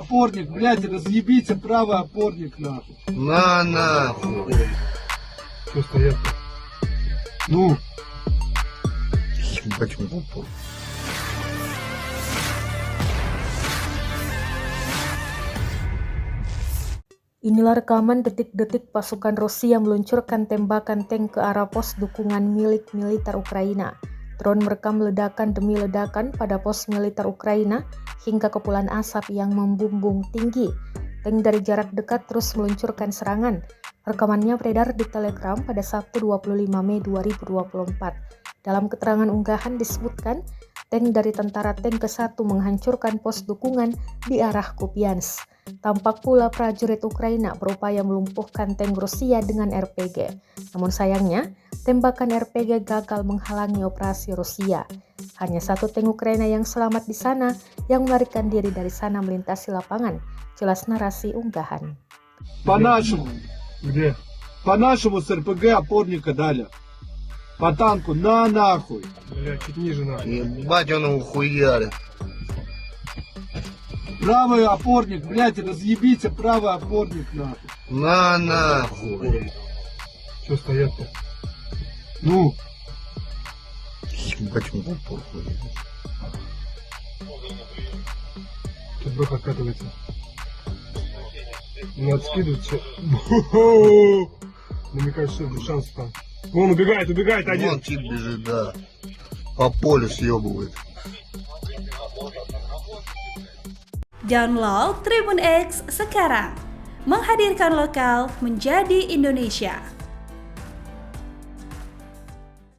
опорник, блядь, разъебите правый опорник, нахуй. На нахуй. Что стоят? Ну, Ебать, в упор. Inilah rekaman detik-detik pasukan Rusia meluncurkan tembakan tank ke arah pos dukungan milik militer Ukraina. Drone merekam ledakan demi ledakan pada pos militer Ukraina hingga kepulan asap yang membumbung tinggi. Tank dari jarak dekat terus meluncurkan serangan. Rekamannya beredar di Telegram pada Sabtu 25 Mei 2024. Dalam keterangan unggahan disebutkan, tank dari tentara tank ke-1 menghancurkan pos dukungan di arah Kupiansk. Tampak pula prajurit Ukraina berupaya melumpuhkan tank Rusia dengan RPG. Namun sayangnya, tembakan RPG gagal menghalangi operasi Rusia. Hanya satu tank Ukraina yang selamat di sana yang melarikan diri dari sana melintasi lapangan. Jelas narasi unggahan. по-нашему, Где? по-нашему с РПГ опорника дали. По танку, на нахуй. Бля, чуть ниже надо. Ебать, он его хуярит. Правый опорник, блядь, разъебите правый опорник, нахуй. На нахуй. Что стоят-то? Ну, Ебать, в упор хуярит. Тут брох откатывается. Надо скидывать все. Намекает, что это шанс там. Вон убегает один. Вон тип бежит, да. По полю съебывает. Download Tribun X sekarang, menghadirkan lokal menjadi Indonesia.